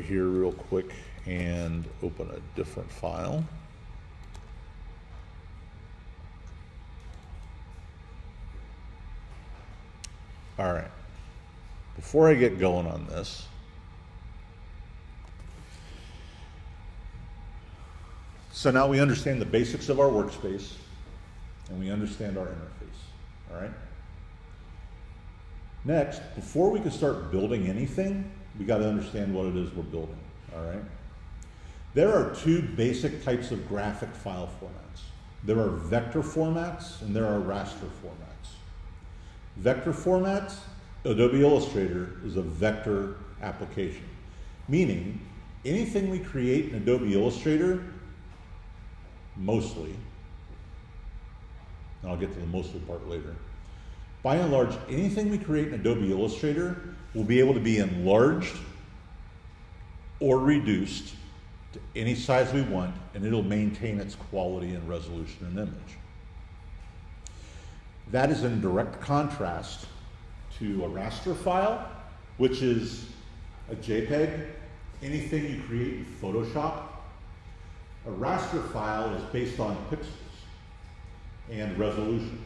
here real quick and open a different file. All right, before I get going on this, so now we understand the basics of our workspace and we understand our interface, all right? Next, before we can start building anything, we got to understand what it is we're building, all right? There are two basic types of graphic file formats. There are vector formats and there are raster formats. Vector formats, Adobe Illustrator is a vector application, meaning anything we create in Adobe Illustrator, mostly, and I'll get to the mostly part later, by and large, anything we create in Adobe Illustrator will be able to be enlarged or reduced to any size we want, and it'll maintain its quality and resolution and image. That is in direct contrast to a raster file, which is a JPEG, anything you create in Photoshop. A raster file is based on pixels and resolution.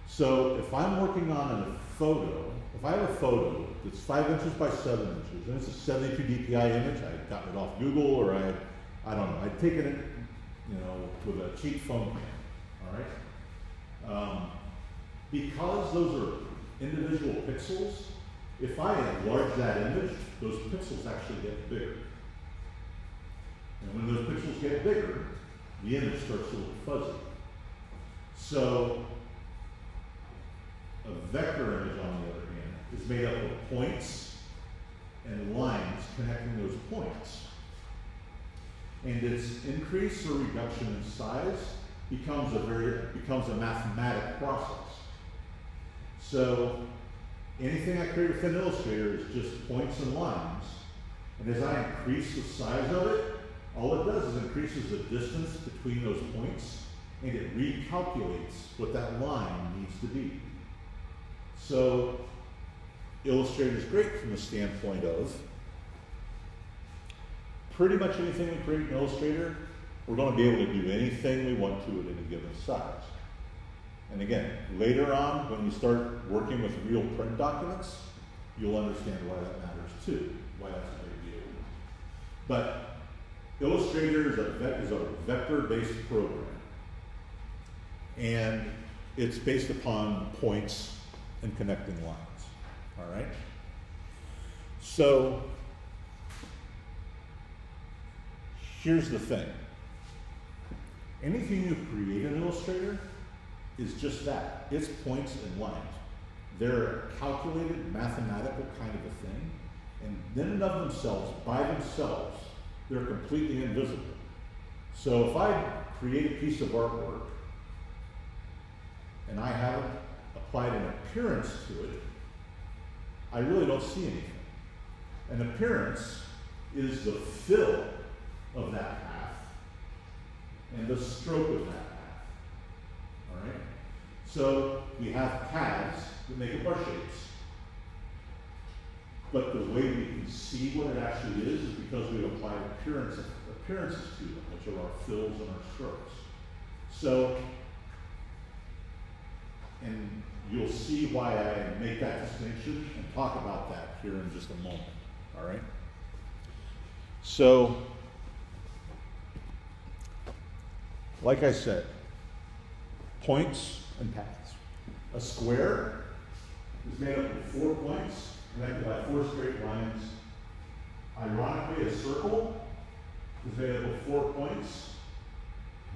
So if I'm working on a photo, if I have a photo that's 5 inches by 7 inches, and it's a 72 DPI image, I got it off Google, or I don't know, I'd taken it, with a cheap phone cam, all right? Because those are individual pixels, if I enlarge that image, those pixels actually get bigger. And when those pixels get bigger, the image starts to look fuzzy. So a vector image, on the other hand, is made up of points and lines connecting those points. And its increase or reduction in size becomes a mathematic process. So anything I create within Illustrator is just points and lines. And as I increase the size of it, all it does is increases the distance between those points, and it recalculates what that line needs to be. So Illustrator is great from the standpoint of pretty much anything we create in Illustrator, we're going to be able to do anything we want to at any given size. And again, later on, when you start working with real print documents, you'll understand why that matters too, why that's a big deal. But Illustrator is a vector-based program, and it's based upon points and connecting lines, all right? So here's the thing. Anything you create in Illustrator is just that. It's points and lines. They're a calculated mathematical kind of a thing, and in and of themselves, by themselves, they're completely invisible. So if I create a piece of artwork and I haven't applied an appearance to it, I really don't see anything. An appearance is the fill of that path and the stroke of that path. All right? So we have paths that make up our shapes. But the way we can see what it actually is because we've applied appearances to them, which are our fills and our strokes. So, and you'll see why I make that distinction and talk about that here in just a moment, all right? So, like I said, points and paths. A square is made up of 4 points connected by 4 straight lines. Ironically, a circle is made up of 4 points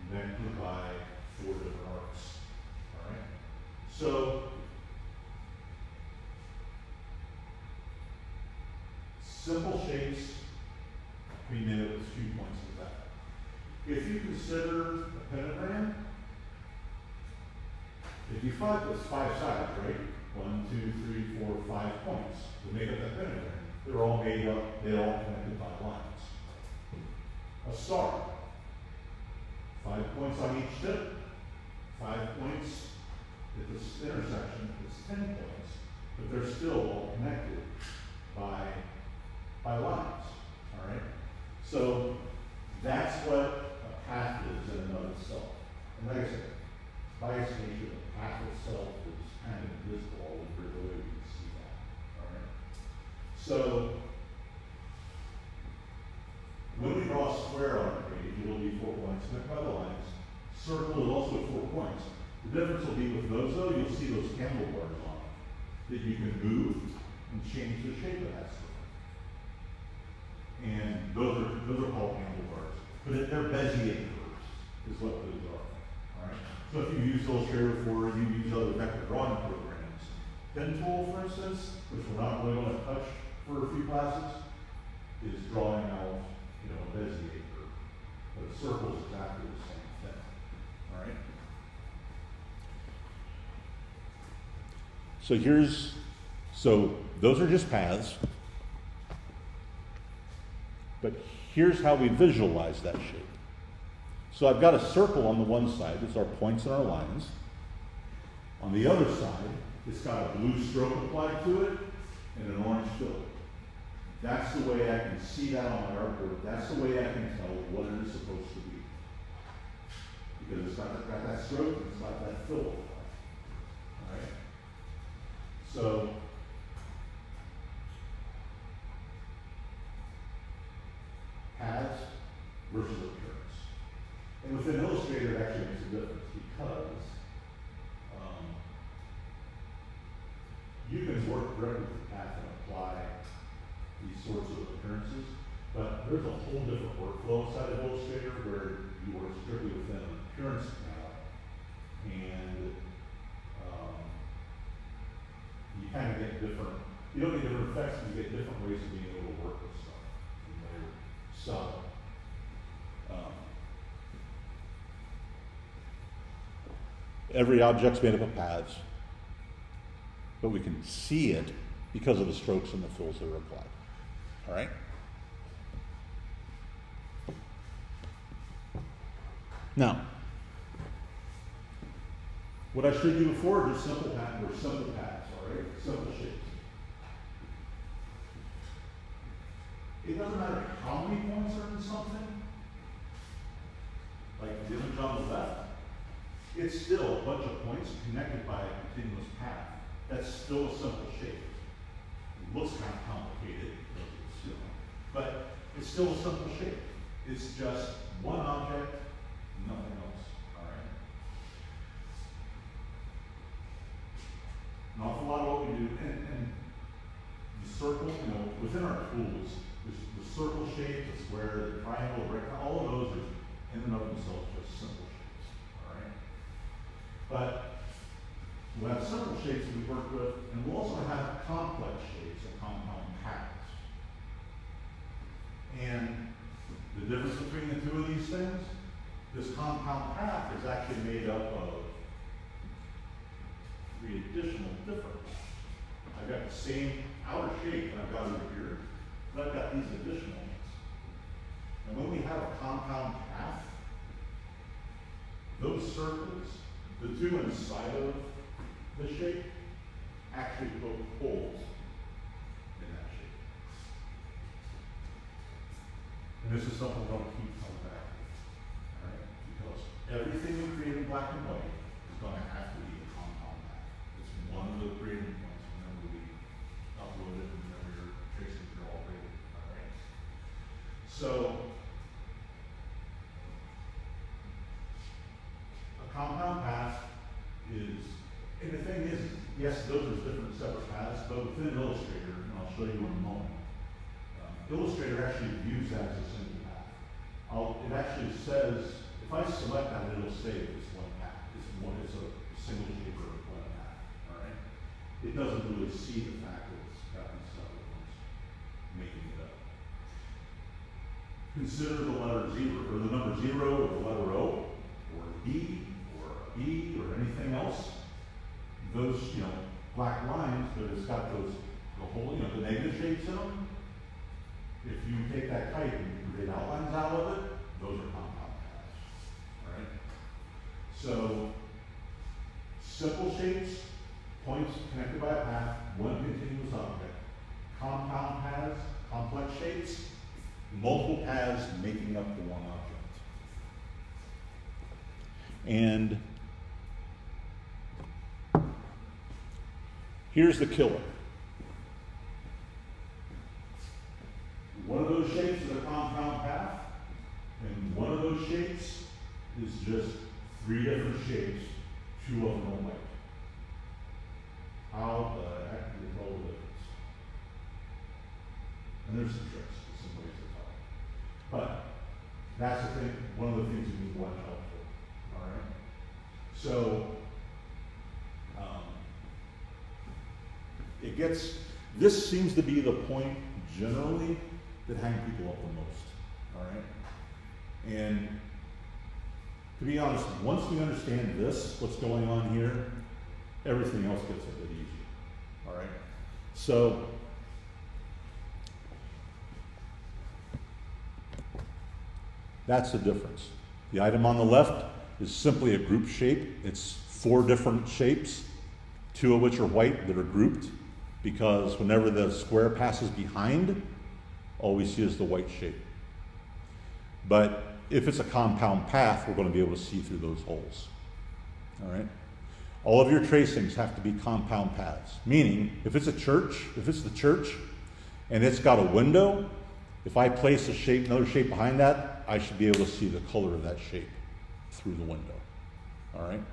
connected by 4 different arcs. All right? So, simple shapes can be made up with 2 points of that. If you consider a pentagram, if you find those 5 sides, right? 1, 2, 3, 4, 5 points to make up that pentagram. They're all made up, they're all connected by lines. A star, 5 points on each tip, 5 points at this intersection is 10 points, but they're still all connected by lines. So that's what a path is in and of itself. And like I said, by its nature, the path itself is kind of invisible all over the way we can see that. All right. So when we draw a square on a page, it will be 4 points connected by the lines. Circle is also 4 points. The difference will be with those, though, you'll see those handlebars on it that you can move and change the shape of that circle. And those are called handlebars. But they're Bezier curves, is what those are. All right. So if you use Illustrator before, you use other vector drawing programs. Pen Tool, for instance, which we're not really going to touch for a few classes, is drawing out, a Bezier curve. But a circle is exactly the same thing. All right. So those are just paths. But here's how we visualize that shape. So I've got a circle on the one side, it's our points and our lines. On the other side, it's got a blue stroke applied to it and an orange fill. That's the way I can see that on my artboard. That's the way I can tell what it is supposed to be. Because it's got that stroke and it's got that fill. All right? So, paths versus appearance. And within Illustrator, it actually makes a difference because you can work directly with the path and apply these sorts of appearances, but there's a whole different workflow inside of Illustrator where you work strictly within an appearance panel, and you kind of get different, you don't get different effects, you get different ways of being able to work with stuff. So, every object's made up of paths, but we can see it because of the strokes and the fills that are applied. All right? Now, what I showed you before are just simple paths, all right? Simple shapes. It doesn't matter how many points are in something, like the image on the left, it's still a bunch of points connected by a continuous path. That's still a simple shape. It looks kind of complicated, but it's still a simple shape. It's just one object, nothing else. All right. An awful lot of what we do, and the circle, within our tools, the circle shape, the square, the triangle, the rectangle, all of those are in and of themselves just simple shapes. All right. But we'll have simple shapes we work with, and we'll also have complex shapes or compound patterns. And the difference between the two of these things, this compound path is actually made up of 3 additional different paths. I've got the same outer shape that I've got over here, but I've got these additional ones. And when we have a compound path, those circles, the 2 inside of the shape, actually poke holes in that shape. And this is something we're going to keep coming back to, all right? Because everything we create in black and white is going to have to be a compound path. It's one of the creating points whenever we upload it and whenever your traces are all created, all right? So, a compound path is, and the thing is, yes, those are different separate paths, but within Illustrator, and I'll show you in a moment, Illustrator actually views that as a single path. It actually says, if I select that, it'll say it's one path. It's a single shape or one path, all right? It doesn't really see the fact that it's got these other ones making it up. Consider the letter 0, or the number 0, or the letter O, or D, or a B, or anything else. Those, black lines, but it's got those, the whole, the negative shapes in them. If you take that type and you create outlines out of it, those are compound paths. All right? So, simple shapes, points connected by a path, one continuous object. Compound paths, complex shapes, multiple paths making up the one object. And here's the killer. One of those shapes is a compound path, and one of those shapes is just three different shapes, two of them are white. How the heck do you tell the difference? And there's some tricks, some ways to tell. But that's the thing, one of the things you need to watch out for. All right? So this seems to be the point generally that hang people up the most. All right? And to be honest, once we understand this, what's going on here, everything else gets a bit easier. All right? So that's the difference. The item on the left is simply a group shape. It's four different shapes, two of which are white that are grouped, because whenever the square passes behind, all we see is the white shape. But if it's a compound path, we're going to be able to see through those holes. All right? All of your tracings have to be compound paths, meaning if it's a church, if it's the church, and it's got a window, if I place a shape, another shape behind that, I should be able to see the color of that shape through the window. All right?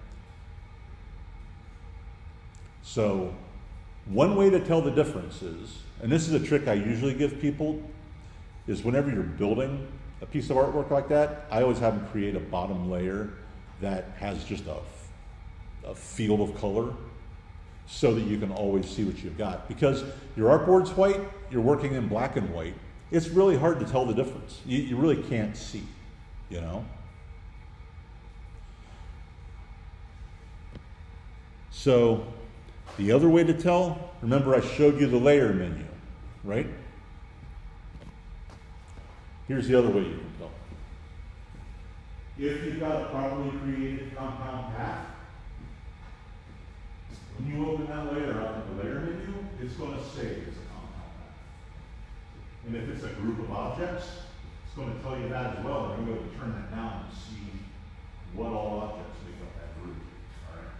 So one way to tell the difference is, and this is a trick I usually give people, is whenever you're building a piece of artwork like that, I always have them create a bottom layer that has just a field of color so that you can always see what you've got. Because your artboard's white, you're working in black and white, it's really hard to tell the difference. You really can't see, you know? So the other way to tell, remember I showed you the layer menu, right? Here's the other way you can tell. If you've got a properly created compound path, when you open that layer up in the layer menu, it's going to say it's a compound path. And if it's a group of objects, it's going to tell you that as well. And you're going to turn that down and see what all objects make up that group. All right.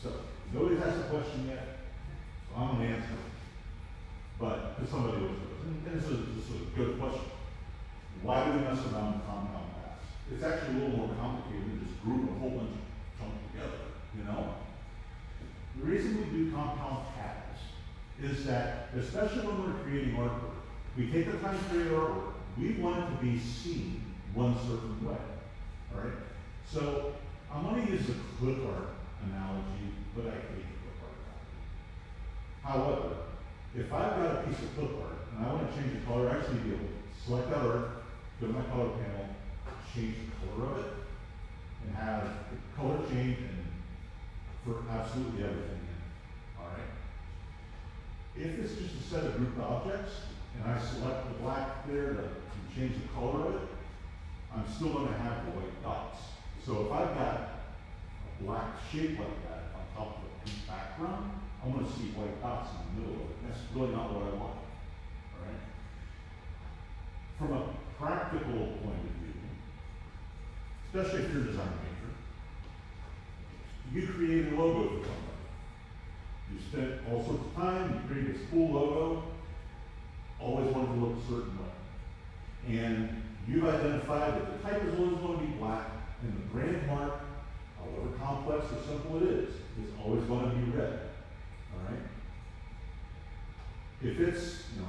So nobody has a question yet, so I'm going to answer it. But if somebody was, and this is a good question. Why do we mess around with compound paths? It's actually a little more complicated than just group a whole bunch of junk together, you know? The reason we do compound paths is that, especially when we're creating artwork, we take the time to create artwork, we want it to be seen one certain way, all right? So I'm going to use the clip art analogy, but I hate the clip art analogy. However, if I've got a piece of clip art and I want to change the color, I actually need to select color, go to my color panel, change the color of it, and have the color change and for absolutely everything in. All right. If it's just a set of grouped objects and I select the black there to change the color of it, I'm still going to have the white dots. So if I've got a black shape like that on top of a pink background, I'm going to see white dots in the middle of it. That's really not what I want. All right? From a practical point of view, especially if you're a design major, you create a logo for somebody. You spent all sorts of time, you created this cool logo, always wanted to look a certain way. And you've identified that the type is always going to be black, and the brand mark, however complex or simple it is always going to be red. All right? If it's, you know,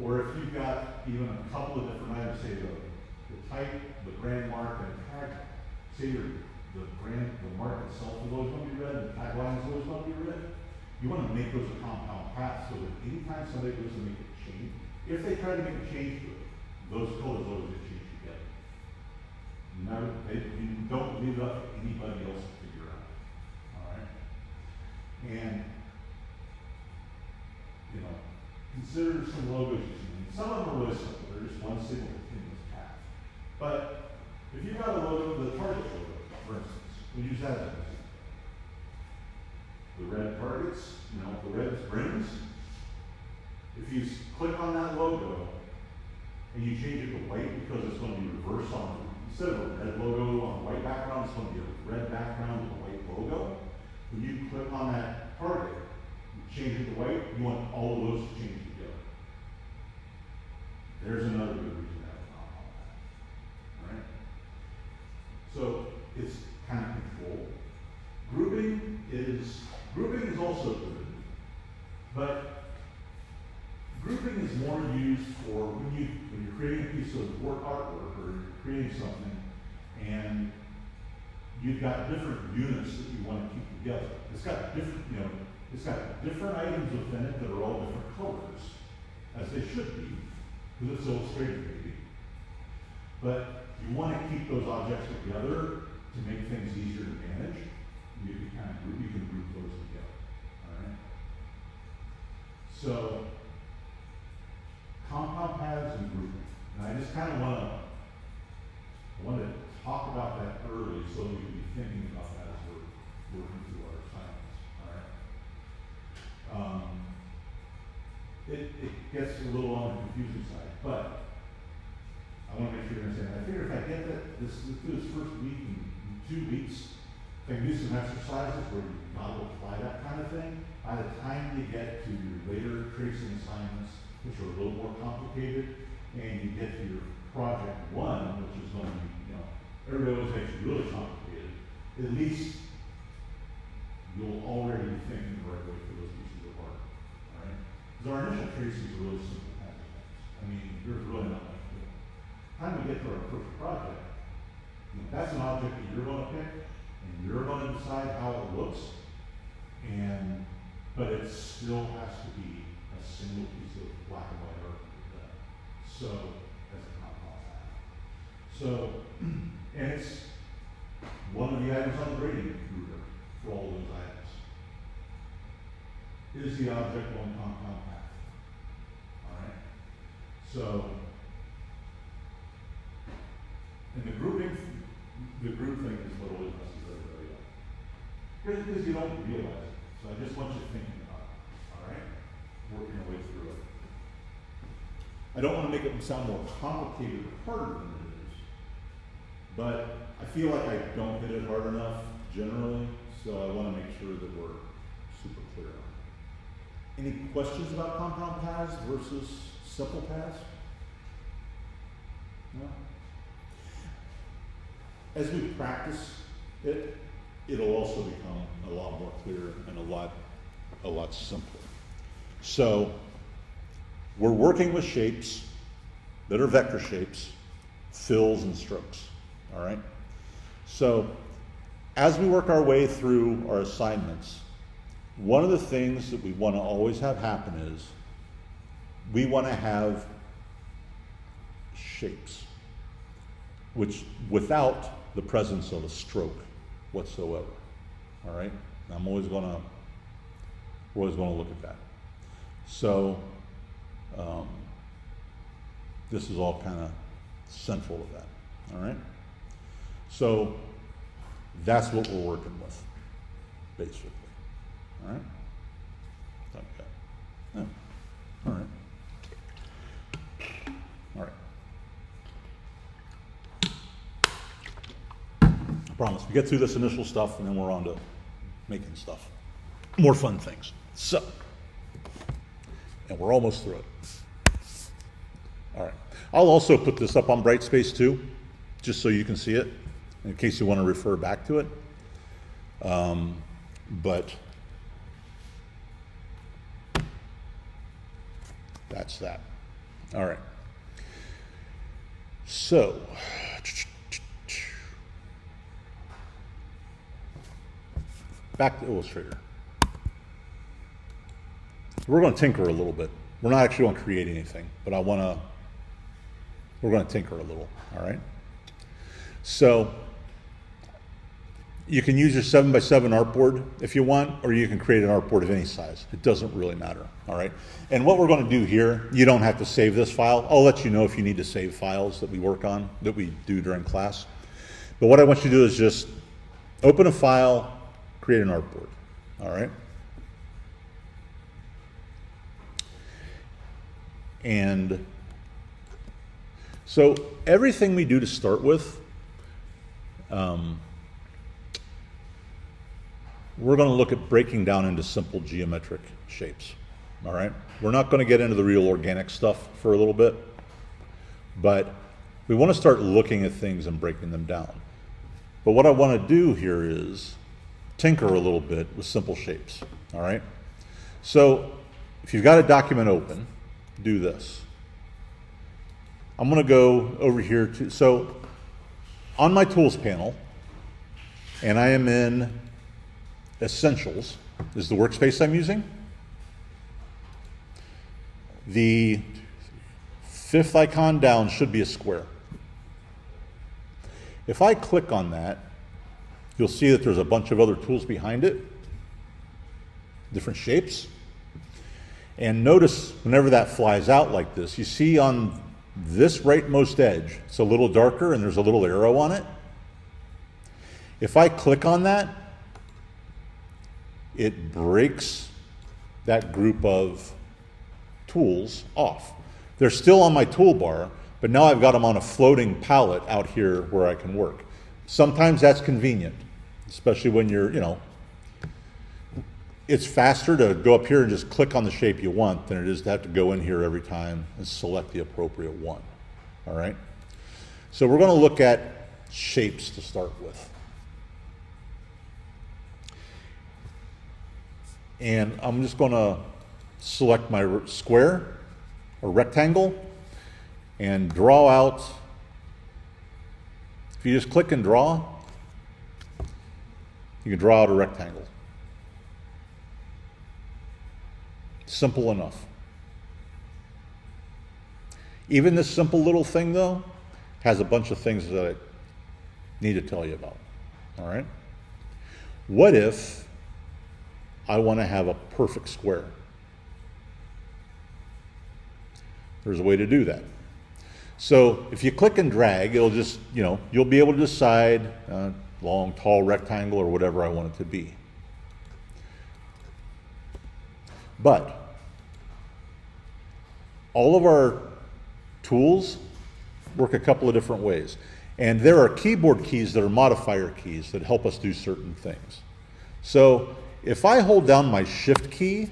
or if you've got even a couple of different items, say the type, the brand mark, and tag, say the mark itself is always going to be red, and the tagline is always going to be red, you want to make those a compound path so that anytime somebody goes to make a change, if they try to make a change to it, those colors always get changed together. You don't leave it up to anybody else to figure out. All right? And, you know, consider some logos you see. Some of them are really simple. They're just one single continuous path. But if you've got a logo, the Target logo, for instance, we use that as an example. The red targets, you know, the red springs, you click on that logo and you change it to white because it's going to be reversed on, instead of a red logo on a white background, it's going to be a red background with a white logo. When you click on that target, you change it to white, you want all of those to change together. There's another good reason to have a compound path. All right? So it's kind of control. Grouping is also good, but grouping is more used for when you're creating a piece of artwork or you're creating something and you've got different units that you want to keep together. It's got different, it's got different items within it that are all different colors, as they should be, because it's illustrated maybe. But you want to keep those objects together to make things easier to manage. You can group those together. All right. So compound paths and grouping. And I just kind of want to talk about that early so we can be thinking about that as we're working through our assignments. All right. It gets a little on the confusing side, but I want to make sure you understand. I figure if I get let's do this first week and 2 weeks, if I can do some exercises where you got to apply that kind of thing, by the time you get to your later tracing assignments, which are a little more complicated, and you get to your project 1, which is going to be, everybody always makes it really complicated, at least you'll already be thinking the right way for those pieces of work. All right? Because our initial tracing is really simple kinds of things. I mean, there's really not much to it. Time we get to our first project, that's an object that you're going to pick, and you're going to decide how it looks, but it still has to be a single piece of black and white art. So, as a compound path. So, and it's one of the items on the grading rubric for all those items. Is the object on compound path? All right. So, and the group thing is what always messes everybody up. Because you don't realize it. So I just want you thinking about it. All right? Working your way through it. I don't want to make it sound more complicated or harder than it is. But I feel like I don't hit it hard enough generally. So I want to make sure that we're super clear on it. Any questions about compound paths versus simple paths? No? As we practice it, it'll also become a lot more clear and a lot simpler. So we're working with shapes that are vector shapes, fills and strokes, all right? So as we work our way through our assignments, one of the things that we want to always have happen is we want to have shapes, which without the presence of a stroke whatsoever. All right? We're always going to look at that. So this is all kind of central to that. All right? So that's what we're working with, basically. All right? Okay. Yeah. All right. All right. I promise. We get through this initial stuff and then we're on to making stuff. More fun things. So, and we're almost through it. All right. I'll also put this up on Brightspace too, just so you can see it, in case you want to refer back to it. But that's that. All right. So, back to Illustrator. We're going to tinker a little bit. We're not actually going to create anything, but we're going to tinker a little, all right? So you can use your 7x7 artboard if you want, or you can create an artboard of any size. It doesn't really matter, all right? And what we're going to do here, you don't have to save this file. I'll let you know if you need to save files that we work on, that we do during class. But what I want you to do is just open a file, create an artboard, all right? And so everything we do to start with, we're going to look at breaking down into simple geometric shapes. All right? We're not going to get into the real organic stuff for a little bit, but we want to start looking at things and breaking them down. But what I want to do here is tinker a little bit with simple shapes. All right? So if you've got a document open, do this. I'm going to go over here to, so on my tools panel, and I am in Essentials, is the workspace I'm using. The fifth icon down should be a square. If I click on that, you'll see that there's a bunch of other tools behind it, different shapes. And notice whenever that flies out like this, you see on this rightmost edge, it's a little darker and there's a little arrow on it. If I click on that, it breaks that group of tools off. They're still on my toolbar, but now I've got them on a floating palette out here where I can work. Sometimes that's convenient, especially when you're, it's faster to go up here and just click on the shape you want than it is to have to go in here every time and select the appropriate one. All right? So we're going to look at shapes to start with. And I'm just going to select my square or rectangle and draw out. If you just click and draw, you can draw out a rectangle. Simple enough. Even this simple little thing, though, has a bunch of things that I need to tell you about. All right? What if I want to have a perfect square? There's a way to do that. So if you click and drag, it'll just, you'll be able to decide long, tall rectangle or whatever I want it to be. But all of our tools work a couple of different ways. And there are keyboard keys that are modifier keys that help us do certain things. So if I hold down my Shift key,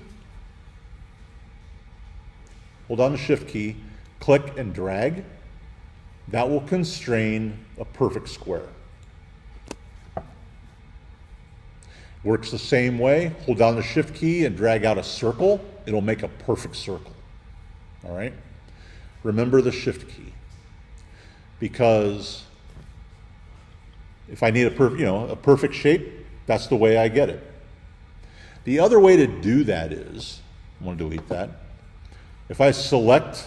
hold down the Shift key, click and drag, that will constrain a perfect square. Works the same way. Hold down the Shift key and drag out a circle. It'll make a perfect circle. All right? Remember the Shift key. Because if I need a perfect shape, that's the way I get it. The other way to do that is, I'm going to delete that. If I select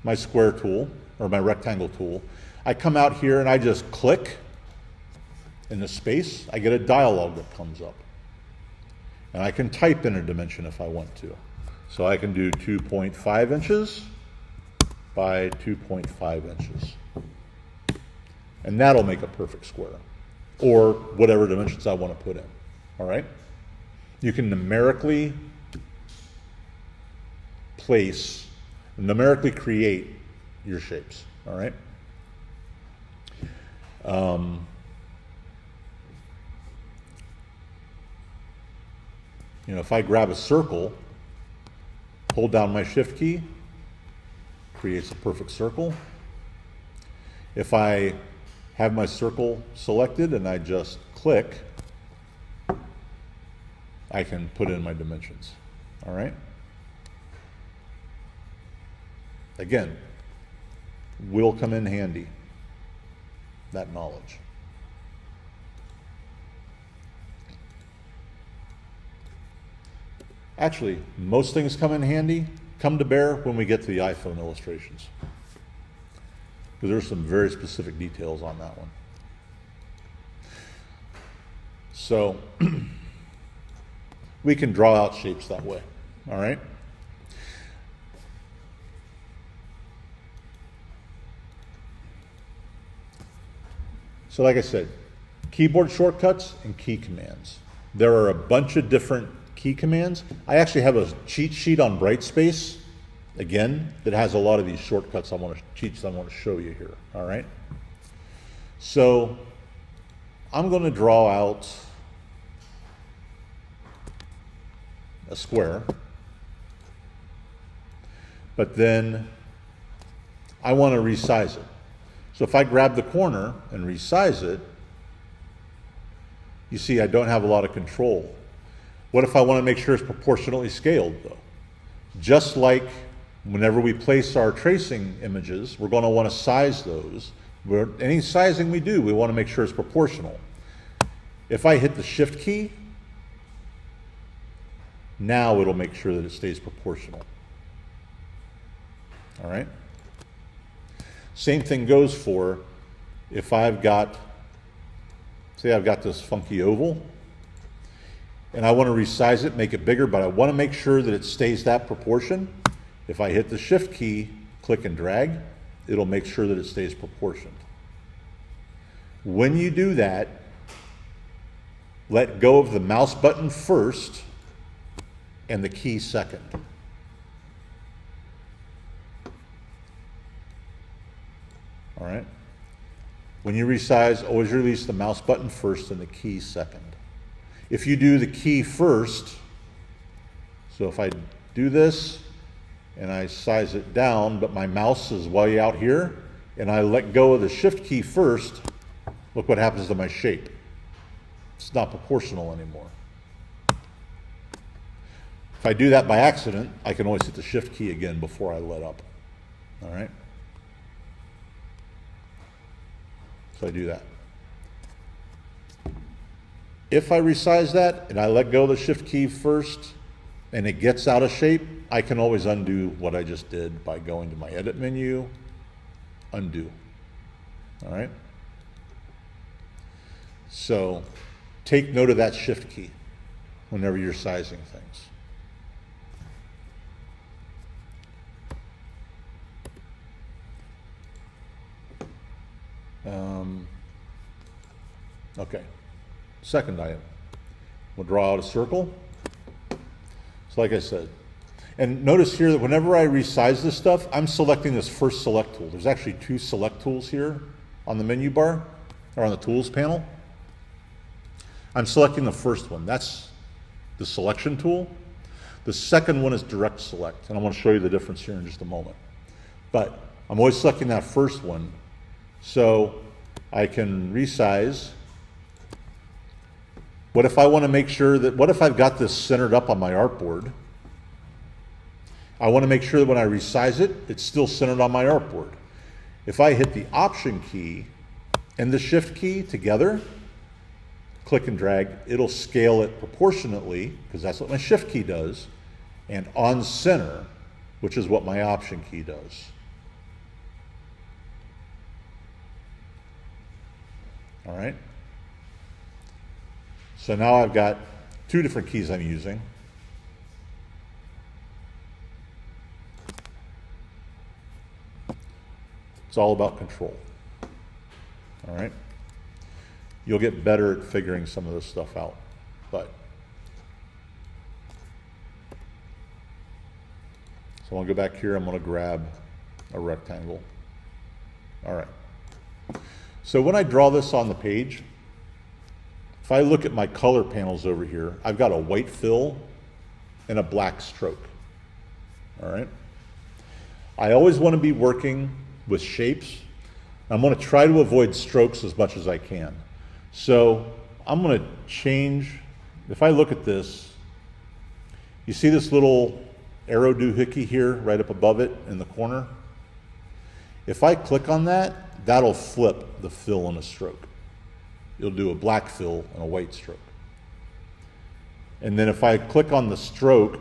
my square tool or my rectangle tool, I come out here and I just click in the space, I get a dialog that comes up. And I can type in a dimension if I want to. So I can do 2.5 inches by 2.5 inches. And that'll make a perfect square, or whatever dimensions I want to put in. All right? You can numerically create your shapes. All right? If I grab a circle, hold down my Shift key, creates a perfect circle. If I have my circle selected and I just click, I can put in my dimensions. All right? Again, will come in handy, that knowledge. Actually, most things come to bear when we get to the iPhone illustrations. Because there's some very specific details on that one. So, we can draw out shapes that way, all right? So like I said, keyboard shortcuts and key commands. There are a bunch of different key commands. I actually have a cheat sheet on Brightspace Again, it has a lot of these shortcuts I want to teach, I want to show you here, all right? So I'm going to draw out a square, but then I want to resize it. So if I grab the corner and resize it, you see I don't have a lot of control. What if I want to make sure it's proportionally scaled though? Just like whenever we place our tracing images, we're going to want to size those. Any sizing we do, we want to make sure it's proportional. If I hit the Shift key, now it'll make sure that it stays proportional. All right? Same thing goes for if I've got, say I've got this funky oval, and I want to resize it, make it bigger, but I want to make sure that it stays that proportion. If I hit the Shift key, click and drag, it'll make sure that it stays proportioned. When you do that, let go of the mouse button first and the key second. All right? When you resize, always release the mouse button first and the key second. If you do the key first, so if I do this and I size it down, but my mouse is way out here, and I let go of the Shift key first, look what happens to my shape. It's not proportional anymore. If I do that by accident, I can always hit the Shift key again before I let up. All right? So I do that. If I resize that and I let go of the Shift key first and it gets out of shape, I can always undo what I just did by going to my Edit menu, Undo. All right? So take note of that Shift key whenever you're sizing things. Okay. Second item, we'll draw out a circle. So like I said, and notice here that whenever I resize this stuff, I'm selecting this first select tool. There's actually two select tools here on the menu bar, or on the tools panel. I'm selecting the first one. That's the selection tool. The second one is direct select, and I'm going to show you the difference here in just a moment. But I'm always selecting that first one, so I can resize. What if I want to make sure that, what if I've got this centered up on my artboard? I want to make sure that when I resize it, it's still centered on my artboard. If I hit the Option key and the Shift key together, click and drag, it'll scale it proportionately, because that's what my Shift key does, and on center, which is what my Option key does. All right? So now I've got two different keys I'm using. It's all about control. All right? You'll get better at figuring some of this stuff out. But so I want to go back here, I'm going to grab a rectangle. All right. So when I draw this on the page, if I look at my color panels over here, I've got a white fill and a black stroke. All right? I always want to be working with shapes. I'm going to try to avoid strokes as much as I can. So I'm going to change, if I look at this, you see this little arrow doohickey here right up above it in the corner? If I click on that, that'll flip the fill and a stroke. You'll do a black fill and a white stroke. And then if I click on the stroke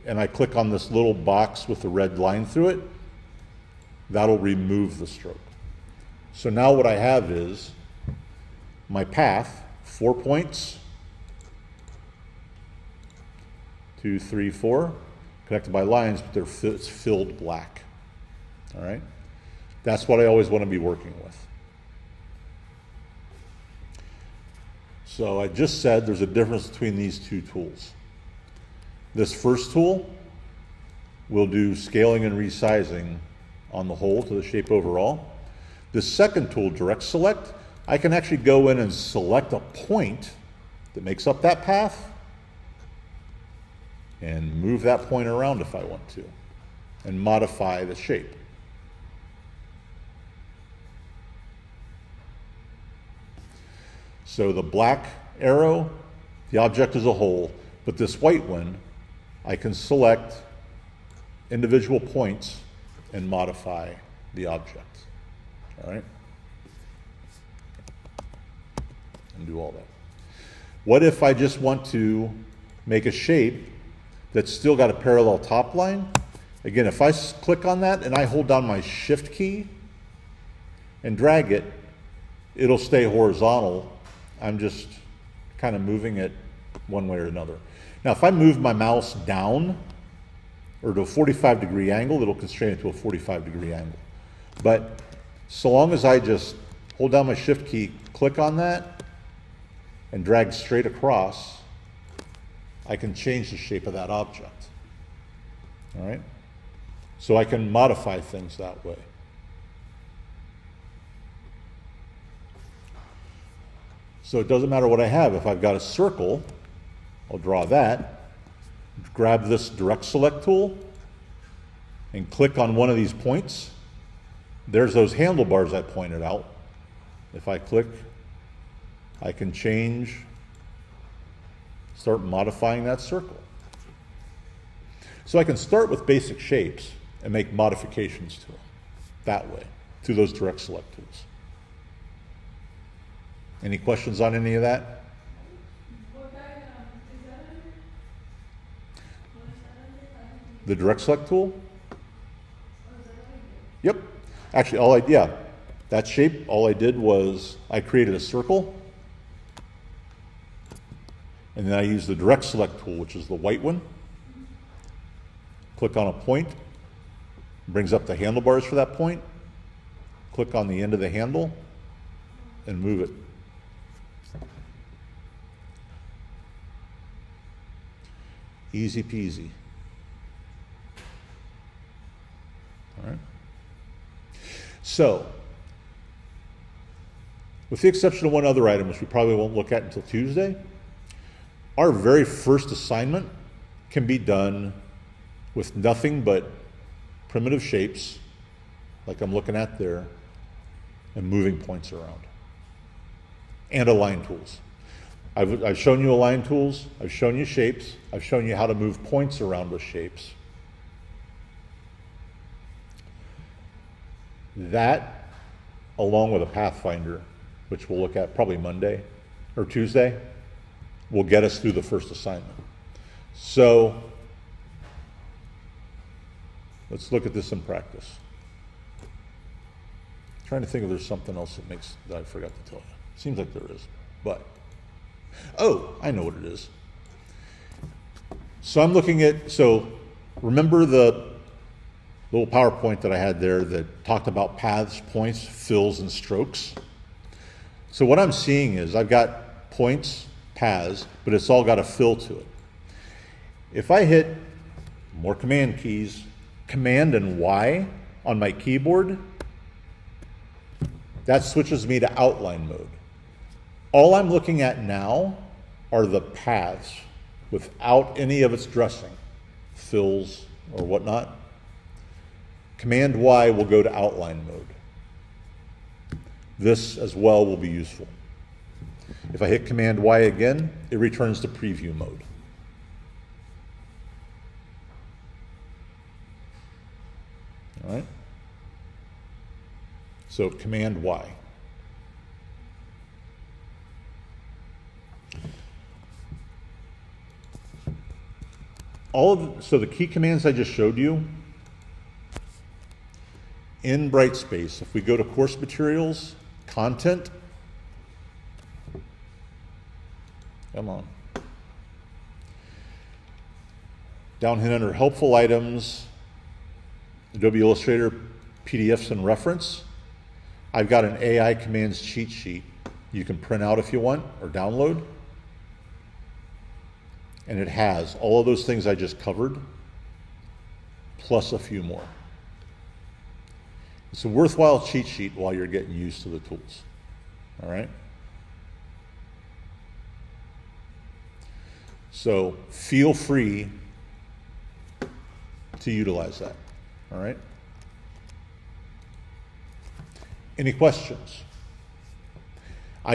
and I click on this little box with the red line through it, that'll remove the stroke. So now what I have is my path, 4 points, 2, 3, 4, connected by lines, but it's filled black. All right? That's what I always want to be working with. So I just said there's a difference between these two tools. This first tool will do scaling and resizing on the whole to the shape overall. This second tool, Direct Select, I can actually go in and select a point that makes up that path and move that point around if I want to, and modify the shape. So the black arrow, the object as a whole, but this white one, I can select individual points and modify the object. All right? And do all that. What if I just want to make a shape that's still got a parallel top line? Again, if I click on that and I hold down my Shift key and drag it, it'll stay horizontal. I'm just kind of moving it one way or another. Now, if I move my mouse down or to a 45-degree angle, it'll constrain it to a 45-degree angle. But so long as I just hold down my Shift key, click on that, and drag straight across, I can change the shape of that object. All right? So I can modify things that way. So it doesn't matter what I have. If I've got a circle, I'll draw that, grab this Direct Select tool, and click on one of these points. There's those handlebars I pointed out. If I click, I can change, start modifying that circle. So I can start with basic shapes and make modifications to them that way, through those Direct Select tools. Any questions on any of that? The Direct Select tool? Yep. Actually, that shape, all I did was I created a circle, and then I used the Direct Select tool, which is the white one. Click on a point, brings up the handlebars for that point. Click on the end of the handle and move it. Easy peasy. All right. So, with the exception of one other item, which we probably won't look at until Tuesday, our very first assignment can be done with nothing but primitive shapes, like I'm looking at there, and moving points around, and align tools. I've shown you align tools, I've shown you shapes, I've shown you how to move points around with shapes. That, along with a Pathfinder, which we'll look at probably Monday or Tuesday, will get us through the first assignment. So, let's look at this in practice. I'm trying to think if there's something else that I forgot to tell you. Seems like there is, but. Oh, I know what it is. So I'm looking at, remember the little PowerPoint that I had there that talked about paths, points, fills, and strokes? So what I'm seeing is I've got points, paths, but it's all got a fill to it. If I hit more command keys, Command and Y on my keyboard, that switches me to outline mode. All I'm looking at now are the paths without any of its dressing, fills or whatnot. Command Y will go to outline mode. This as well will be useful. If I hit Command Y again, it returns to preview mode. All right? So Command Y. So the key commands I just showed you, in Brightspace, if we go to Course Materials, Content, come on. Down here under Helpful Items, Adobe Illustrator, PDFs and Reference, I've got an AI commands cheat sheet you can print out if you want or download. And it has all of those things I just covered, plus a few more. It's a worthwhile cheat sheet while you're getting used to the tools. All right? So feel free to utilize that. All right? Any questions?